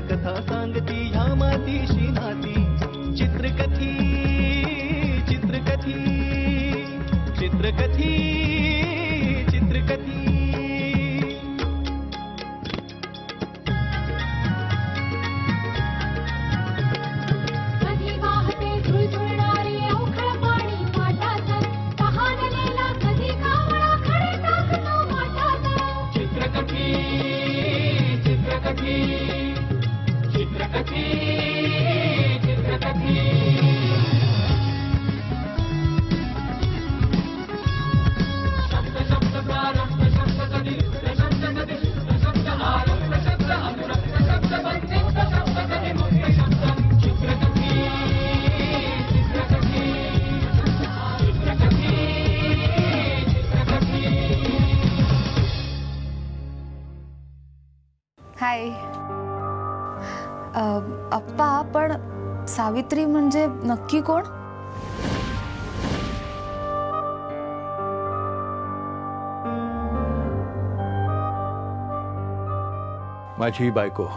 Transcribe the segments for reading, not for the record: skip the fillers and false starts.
कथा सांगती ह्या मातीशी नाती चित्रकथी चित्रकथी चित्रकथी चित्रकथी हाय अप्पा, पण सावित्री म्हणजे नक्की कोण? माझी बायको.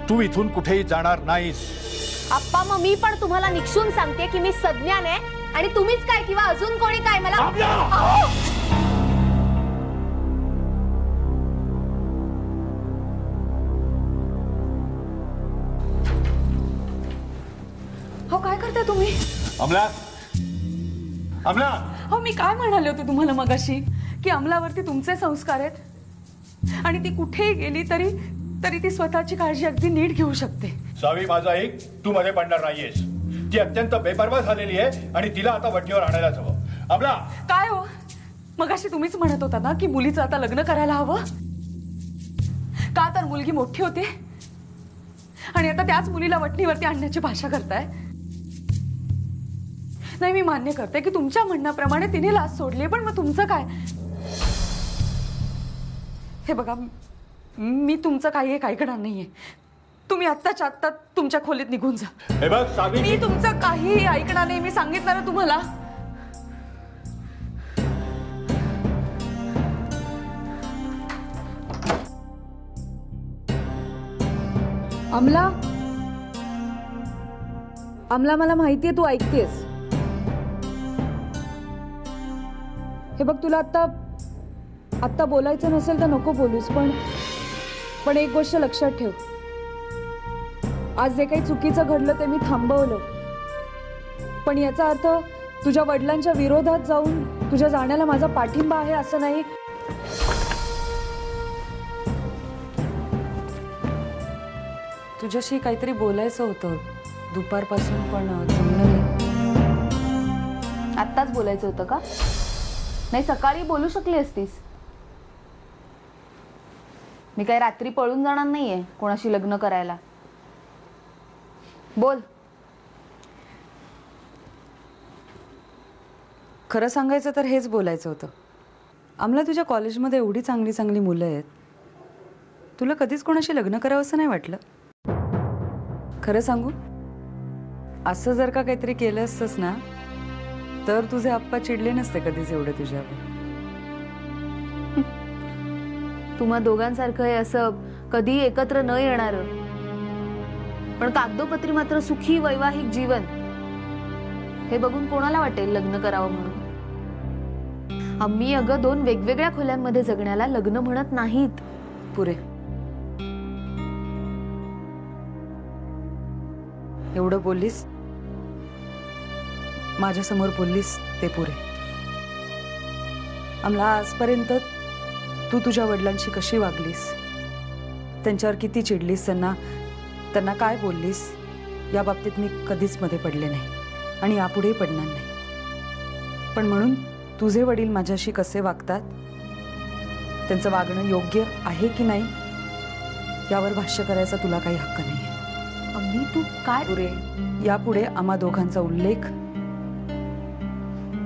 तू इथून कुठेही जाणार नाहीस. अप्पा, मग मी पण तुम्हाला निक्षून सांगते की मी सज्ञान आहे आणि तुम्हीच काय किंवा अजून कोणी काय मला हो काय करताय तुम्ही? अमला, अमला. हो मी काय म्हणाले होते तुम्हाला मगाशी की अमलावरती तुमचे संस्कार आहेत आणि ती कुठेही गेली तरी तरी ती स्वतःची काळजी अगदी नीट घेऊ शकते. सावी, माझा ऐक, तू मध्ये पडणार नाहीयेस. ती अत्यंत बेपरवा झालेली आहे आणि तिला आता वठणीवर आणायलाच हवं. अमला. काय हो, मगाशी तुम्हीच म्हणत होता ना की मुलीचं आता लग्न करायला हवं का, तर मुलगी मोठी होते आणि आता त्याच मुलीला वठणीवरती आणण्याची भाषा करताय. नाही, मी मान्य करते की तुमच्या म्हणण्याप्रमाणे तिने लाच सोडली, पण मग तुमचं काय? हे बघा, मी तुमचं काही एक ऐकणार नाहीये. तुम्ही आत्ताच्या आत्ता तुमच्या खोलीत निघून जा. हे बघ सावी, मी तुमचं काहीही ऐकणार नाही. मी सांगितलं ना तुम्हाला. अमला, अमला, मला माहितीये तू ऐकतेस. हे बघ, तुला आत्ता बोलायचं नसेल तर नको बोलूस, पण एक गोष्ट लक्षात ठेव. आज जे काही चुकीचं घडलं ते मी थांबवलं, पण याचा अर्थ तुझ्या वडिलांच्या विरोधात जाऊन तुझ्या जाण्याला माझा पाठिंबा आहे असं नाही. तुझ्याशी काहीतरी बोलायचं होतं दुपारपासून, पण जमलं नाही. आत्ताच बोलायचं होतं का? नाही, सकाळी बोलू शकली असतीस. मी काही रात्री पळून जाणार नाहीये कोणाशी लग्न करायला. बोल. खरं सांगायचं तर हेच बोलायचं होतं. आम्हाला तुझ्या कॉलेजमध्ये एवढी चांगली चांगली मुलं आहेत, तुला कधीच कोणाशी लग्न करावं असं नाही वाटलं? खरं सांगू, असं जर का काहीतरी केलं असतंस ना तर तुझे आप्पा चिडले नसते कधीच एवढे तुझ्यावर. तुम्हा दोघांसारखं हे असं कधी एकत्र न येणार, पण कागदोपत्री मात्र सुखी वैवाहिक जीवन हे बघून कोणाला वाटेल लग्न करावं म्हणून? आम्ही अगं दोन वेगवेगळ्या खोल्यांमध्ये जगण्याला लग्न म्हणत नाहीत. पुरे. एवढं बोललीस, माझ्यासमोर बोललीस ते पुरे. आम्हाला आजपर्यंत तू तुझ्या वडिलांशी कशी वागलीस, त्यांच्यावर किती चिडलीस, त्यांना काय बोललीस, या बाबतीत मी कधीच मध्ये पडले नाही आणि यापुढेही पडणार नाही. पण म्हणून तुझे वडील माझ्याशी कसे वागतात, त्यांचं वागणं योग्य आहे की नाही यावर भाष्य करायचा तुला काही हक्क नाही. अम्मी, तू काय? पुरे. यापुढे आम्हा दोघांचा उल्लेख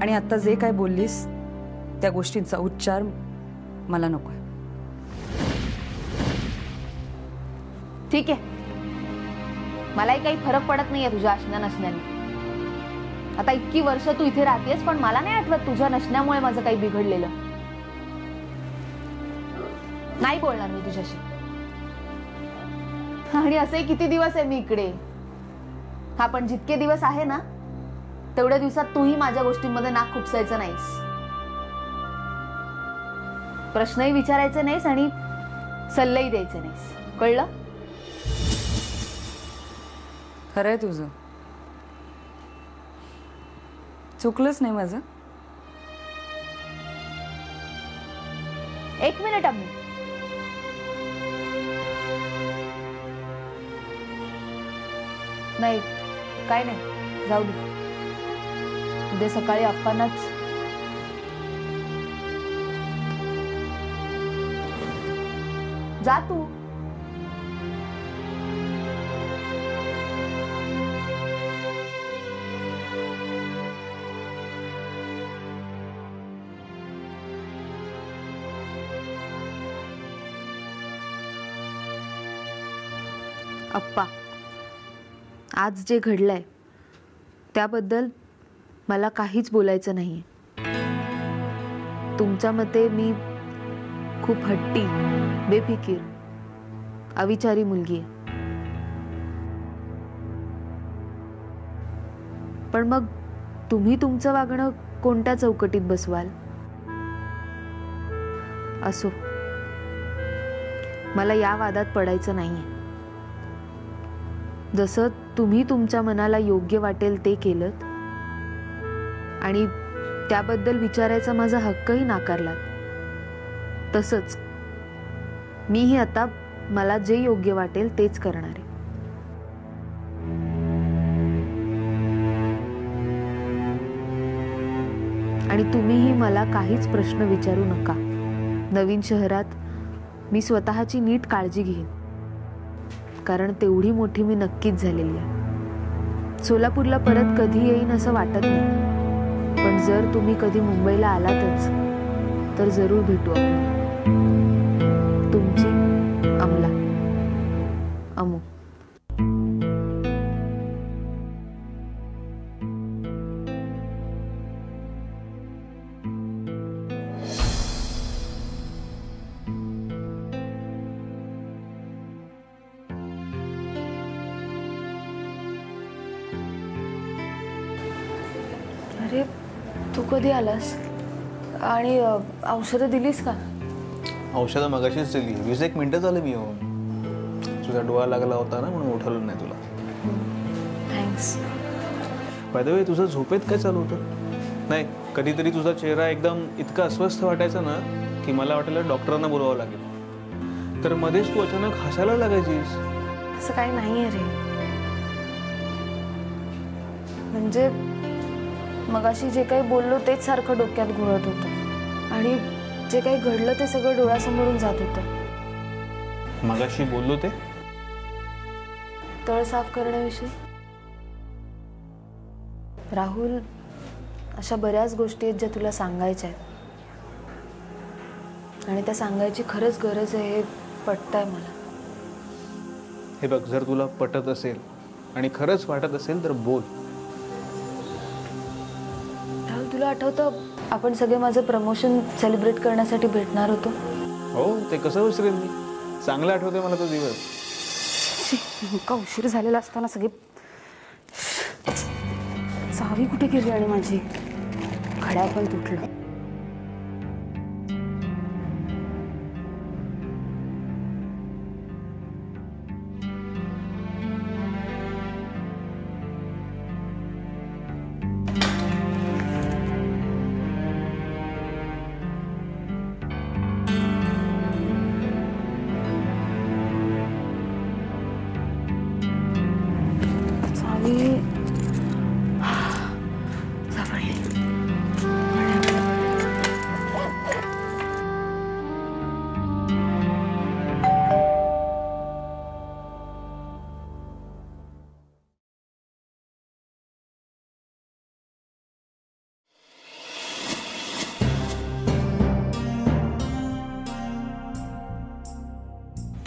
आणि आता जे काय बोललीस त्या गोष्टींचा उच्चार मला नकोय. ठीक आहे, मलाही काही फरक पडत नाहीये तुझ्या असण्या नसण्याने. आता इतकी वर्ष तू इथे राहतेस, पण मला नाही आठवत तुझ्या नसण्यामुळे माझं काही बिघडलेलं. नाही बोलणार मी तुझ्याशी. आणि असे किती दिवस आहे मी इकडे. हा, पण जितके दिवस आहे ना, तेवढ्या दिवसात तूही माझ्या गोष्टींमध्ये नाक खुपसायचं नाहीस, प्रश्नही विचारायचे नाहीस आणि सल्लेही द्यायचे नाहीस. कळलं? खरंय तुझं, चुकलंच नाही माझं. एक मिनिट अम्मी. नाही, काय नाही, जाऊ दे. उद्या सकाळी अप्पांनाच जा तू. अप्पा, आज जे घडलंय त्याबद्दल मला काहीच बोलायचं नाहीये. तुमच्या मते मी खूप हट्टी, बेफिकीर, अविचारी मुलगी आहे. पण मग तुम्ही तुमचं वागणं कोणत्या चौकटीत बसवाल? असो, मला या वादात पडायचं नाहीये. जसं तुम्ही तुमच्या मनाला योग्य वाटेल ते केलंत आणि त्याबद्दल विचारायचा माझा हक्कही नाकारलात, तसंच मीही आता मला जे योग्य वाटेल तेच करणार आहे. आणि तुम्हीही मला काहीच प्रश्न विचारू नका. नवीन शहरात मी स्वतःची नीट काळजी घेईन, कारण तेवढी मोठी मी नक्कीच झालेली आहे. सोलापूरला परत कधी येईन असं वाटत नाही, पण जर तुम्ही कधी मुंबईला आलातच तर जरूर भेटू आपण. तुमची अमला. अमू. अरे, तू कधी आलास आणि औषधं दिलीस का? औषधं मगाशीच दिली. 20-1 मिनिटं झालं मी येऊन. तुझा डोळा लागला होता ना, म्हणून उठवलं नाही तुला. थँक्स. बाय द वे, तुझं झोपेत काय चालू होतं? नाही, कधीतरी तुझा चेहरा एकदम इतका अस्वस्थ वाटायचा ना की मला वाटायला डॉक्टरांना बोलावं लागेल. तर मध्येच तू अचानक हसायला लागायचीस. असं काही नाही आहे रे. म्हणजे मगाशी जे काही बोललो तेच सारखं डोक्यात घोळत होतं आणि जे काही घडलं ते सगळं डोळ्यासमोरून जात होतं. मगाशी बोललो ते तळ साफ करण्याविषयी. राहुल, अशा बऱ्याच गोष्टी आहेत ज्या तुला सांगायच्या आहेत आणि त्या सांगायची खरंच गरज आहे, हे पटतंय मला. हे बघ, जर तुला पटत असेल आणि खरंच वाटत असेल तर बोल. राहुल, तुला आठवतं आपण सगळे माझं प्रमोशन सेलिब्रेट करण्यासाठी भेटणार होतो? हो, ते कसं विसरेल मी. चांगलं आठवतंय मला तो दिवस. नेमका उशीर झालेला असताना सगळे. चावी कुठे गेली आणि माझी घड्याळ पण तुटलं.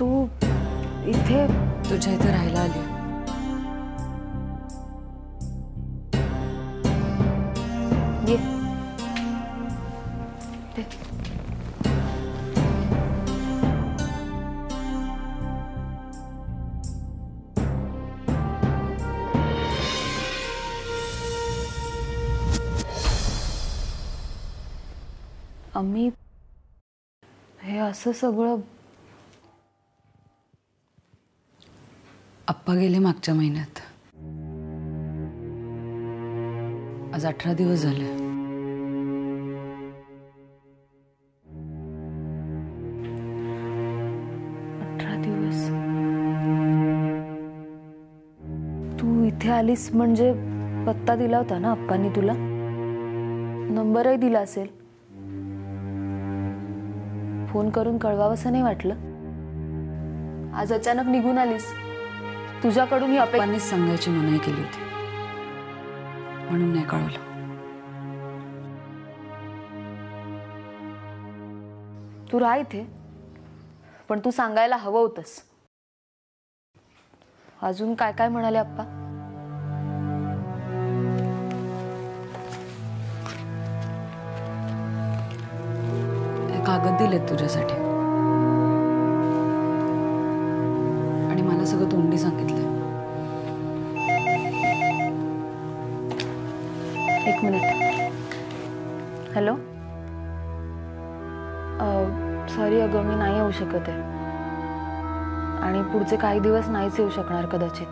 तू इथे तुझ्या इथे राहायला आली. ये ते. आम्ही हे असं सगळं आप्पा गेले मागच्या महिन्यात. आज 18 दिवस झाले. दिवस तू इथे आलीस म्हणजे पत्ता दिला होता ना आप्पांनी तुला? नंबरही दिला असेल. फोन करून कळवावंसं नाही वाटलं? आज अचानक निघून आलीस. तुझ्याकडून ही अपेक्षा आप्पांनीच सांगायची मनाई केली होती म्हणून नाही कळवलं. तू राह इथे, पण तू सांगायला हवं होतंस. अजून काय काय म्हणाले आप्पा? हे कागद दिलेत तुझ्यासाठी आणि मला सगळं तोंडी सांगितलं. एक मिनिट. हॅलो. सॉरी अगं, मी नाही येऊ शकत आहे आणि पुढचे काही दिवस नाहीच येऊ शकणार कदाचित.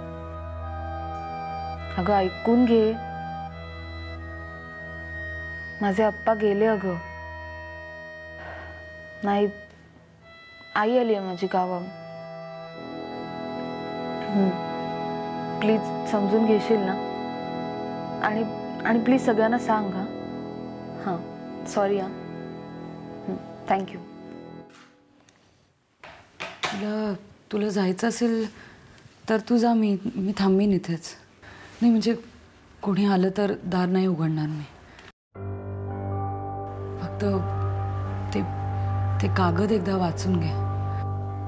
अगं ऐकून घे, माझे आप्पा गेले अगं. नाही, आई आली आहे माझी गावाहून. प्लीज समजून घेशील ना? आणि आणि प्लीज सगळ्यांना सांग. हां सॉरी. हां थँक्यू. तुला जायचं असेल तर तू जा. मी थांबीन इथेच. नाही म्हणजे कोणी आलं तर दार नाही उघडणार मी. फक्त ते कागद एकदा वाचून घे.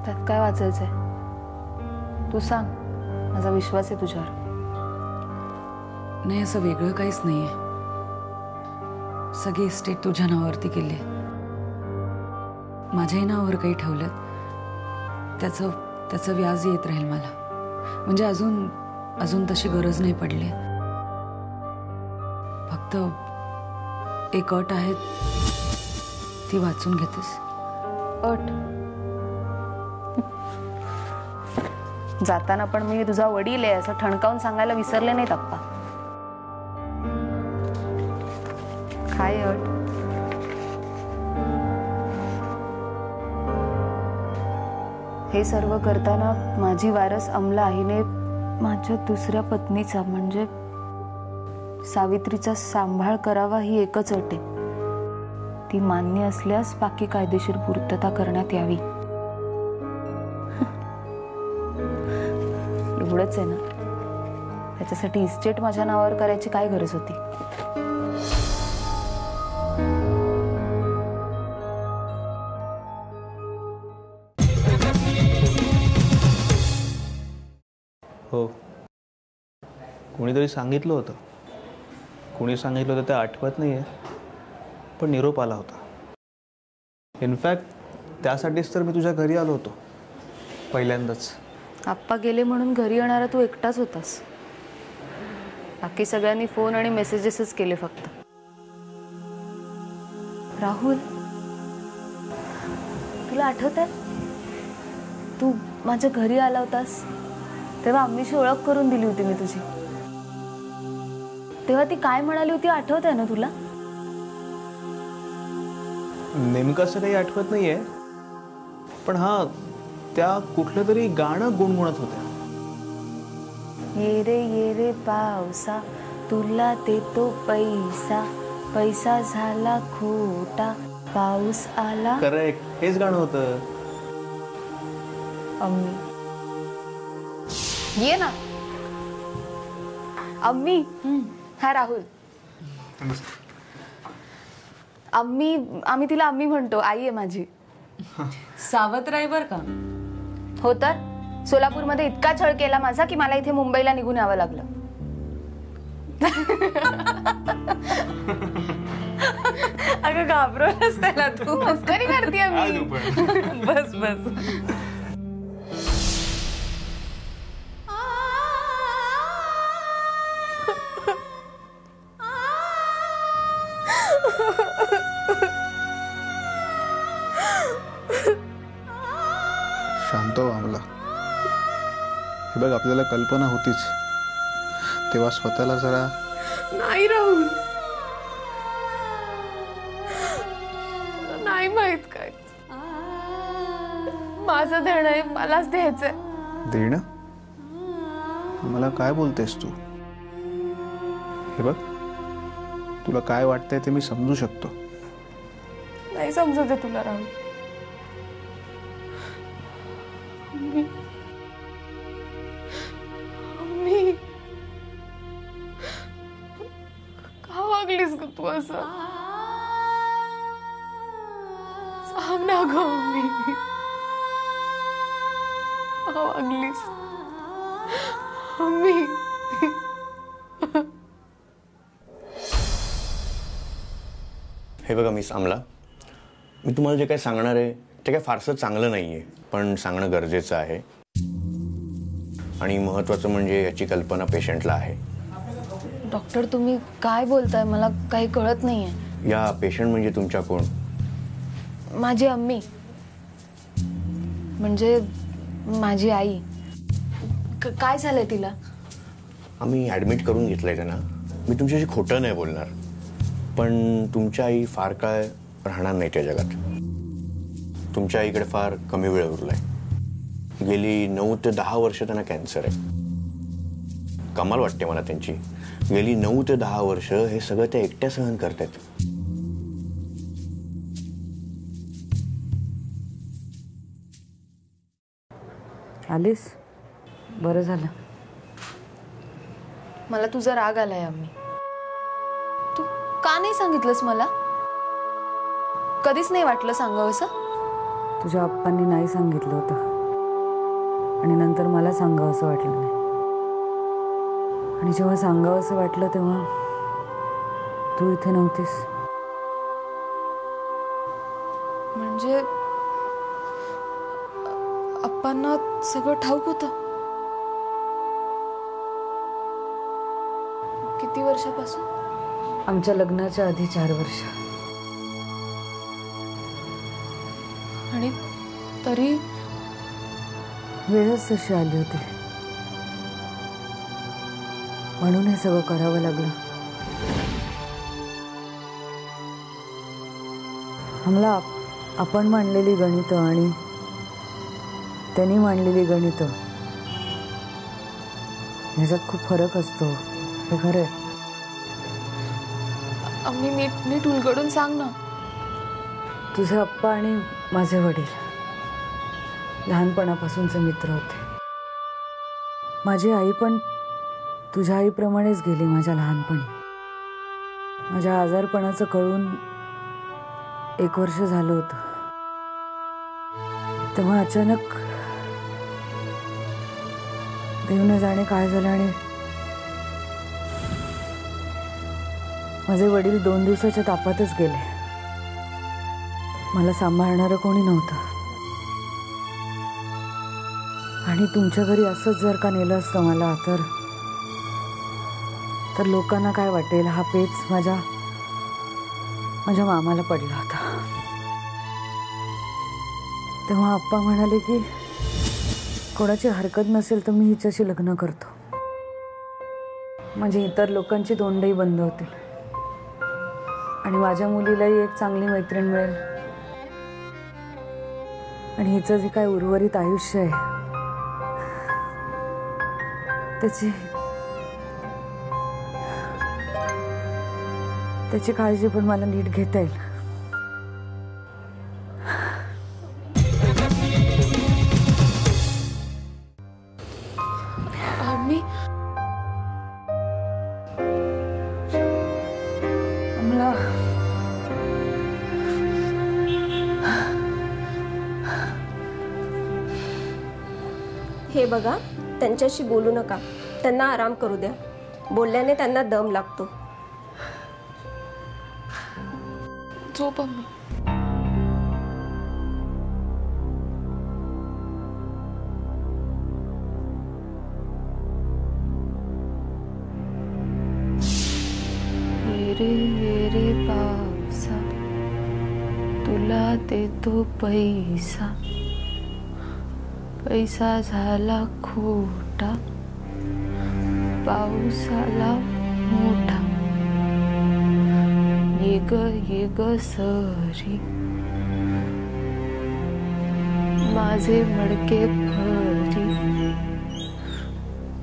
त्यात काय वाचायचंय? तू सांग, माझा विश्वास आहे तुझ्यावर. नाही असं वेगळं काहीच नाहीये. सगळी इस्टेट तुझ्या नावावरती केली आहे. माझ्याही नावावर काही ठेवलं त्याचं व्याज येत राहील मला. म्हणजे अजून तशी गरज नाही पडली. फक्त एक अट आहे, ती वाचून घेतेस? अट? जाताना पण मी तुझा वडील आहे असं ठणकावून सांगायला विसरले नाहीत आप्पा. काय अट? हे सर्व करताना माझी वारस अमला आईने माझ्या दुसऱ्या पत्नीचा म्हणजे सावित्रीचा सांभाळ करावा ही एकच अट आहे. ती मान्य असल्यास बाकी कायदेशीर पूर्तता करण्यात यावी. एवढंच आहे ना? त्याच्यासाठी इस्टेट माझ्या नावावर करायची काय गरज होती? हो, कोणीतरी सांगितलं होतं. कोणी सांगितलं होतं ते आठवत नाही आहे, पण निरोप आला होता. इनफॅक्ट त्यासाठीच तर मी तुझ्या घरी आलो होतो पहिल्यांदाच. आप्पा गेले म्हणून घरी येणारा तू एकटाच होतास. बाकी सगळ्यांनी फोन आणि मेसेजेसच केले फक्त. राहुल, तुला आठवतंय तू माझ्या घरी आला होतास तेव्हा आम्हीशी ओळख करून दिली होती मी तुझी. तेव्हा ती काय म्हणाली होती आठवतंय ना तुला? नेमकं असं काही आठवत नाहीये, पण हां, त्या कुठलं तरी गाणं गुणगुणत होत्या. ये रे पावसा तुला देतो पैसा, पैसा झाला खोटा पाऊस आला. करेक्ट, हेच गाणं होतं. अम्मी ये ना. अम्मी. हा राहुल. अम्मी, आम्ही तिला अम्मी म्हणतो. आई आहे माझी. सावत्र आहे बर का? हो तर सोलापूरमध्ये इतका छळ केला माझा की मला इथे मुंबईला निघून यावं लागलं. अगं घाबरवलंच त्याला तू. मस्करी करतेय मी. बस बस. शांत हो आम्हाला. हे बघ, आपल्याला कल्पना होतीच, तेव्हा स्वतःला जरा. नाही राहुल, नाही माहित काय माझं देणं आहे, मलाच द्यायचंय. देणं? मला काय बोलतेस तू? हे बघ, तुला काय वाटतंय ते मी समजू शकतो. नाही समजत आहे तुला राहुल. मी का वागलीस ग तू असं? सांग ना ग मी का वागलीस? मी हे बघा मिस आमला, मी तुम्हाला जे काही सांगणार आहे ते काय फारसं चांगलं नाही आहे, पण सांगणं गरजेचं आहे. आणि महत्त्वाचं म्हणजे याची कल्पना पेशंटला आहे. डॉक्टर तुम्ही काय बोलताय? मला काही कळत नाहीये. या पेशंट म्हणजे तुमच्या कोण? माझी अम्मी, म्हणजे माझी आई. काय झालंय तिला? आम्ही ॲडमिट करून घेतलंय त्यांना. मी तुमच्याशी खोटं नाही बोलणार, पण तुमच्या आई फार काळ राहणार नाही त्या जगात. तुमच्या आईकडे फार कमी वेळ उरलाय. गेली 9 ते 10 वर्ष त्यांना कॅन्सर आहे. कमाल वाटते मला त्यांची. गेली 9 ते 10 वर्ष हे सगळं त्या एकट्या सहन करतात. आलीस? बरं झालं. मला तुझा राग आलाय अम्मी. तू का नाही सांगितलंस मला? कधीच नाही वाटलं सांगावंसं? तुझ्या आप्पांनी नाही सांगितलं होतं आणि नंतर मला सांगावं असं वाटलं नाही. आणि जेव्हा सांगावं असं वाटलं तेव्हा तू इथे नव्हतीस. म्हणजे अप्पांना सगळं ठाऊक होतं? किती वर्षापासून? आमच्या लग्नाच्या आधी 4 वर्ष. आणि तरी वेळच तशी आली होती, म्हणून हे सगळं करावं लागलं. आम्हाला आपण मांडलेली गणितं आणि त्यांनी मांडलेली गणितं ह्याच्यात खूप फरक असतो, हे खरं आहे. आम्ही नीट नीट उलगडून सांग ना. तुझे आप्पा आणि माझे वडील लहानपणापासूनचे मित्र होते. माझी आई पण तुझ्या आईप्रमाणेच गेली माझ्या लहानपणी. माझ्या आजारपणाचं कळून 1 वर्ष झालं होतं, तेव्हा अचानक देव न जाणे काय झालं आणि माझे वडील 2 दिवसाच्या तापातच गेले. मला सांभाळणारं कोणी नव्हतं. आणि तुमच्या घरी असंच जर का नेलं असतं मला तर लोकांना काय वाटेल हा पेच माझ्या मामाला पडला होता. तेव्हा आप्पा म्हणाले की कोणाची हरकत नसेल तर मी हिच्याशी लग्न करतो, म्हणजे इतर लोकांची तोंडही बंद होतील आणि माझ्या मुलीलाही एक चांगली मैत्रीण मिळेल आणि हिचं जे काय उर्वरित आयुष्य आहे त्याची काळजी पण मला नीट घेता येईल. आम्ही हे बघा, त्यांच्याशी बोलू नका, त्यांना आराम करू द्या. बोलल्याने त्यांना दम लागतो. झोप मम्मी. ये रे पावसा तुला देतो पैसा, पैसा झाला खोटा, पाऊस आला मोठा. ये ग सरी माझे मडके भरी.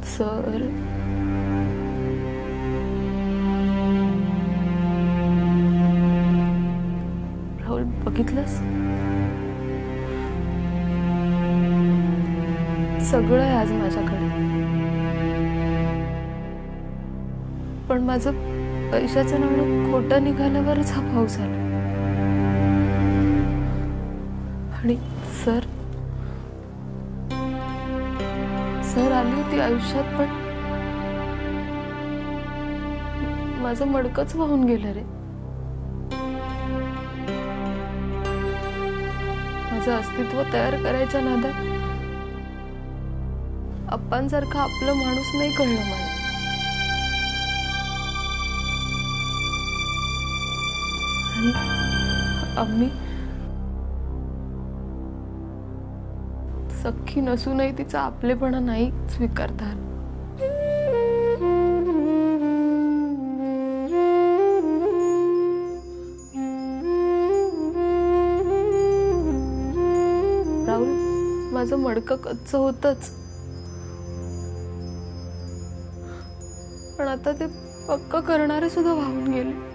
सर राहुल, बघितलंस? सगळं आहे आज माझ्याकडे, पण माझं पैशाचं नाणं खोटं निघाल्यावरच हा पाऊस आला. आणि सर आली होती आयुष्यात, पण माझं मडकच वाहून गेलं रे. माझं अस्तित्व तयार करायच्या नादात अप्पांसारखा आपलं माणूस नाही कळलं मला. आम्ही सख्खी नसूनही तिचा आपलेपणा नाही स्वीकारता आला. राहुल, माझं मडकं कच्चं होतच, पण आता ते पक्क करणारे सुद्धा वाहून गेले.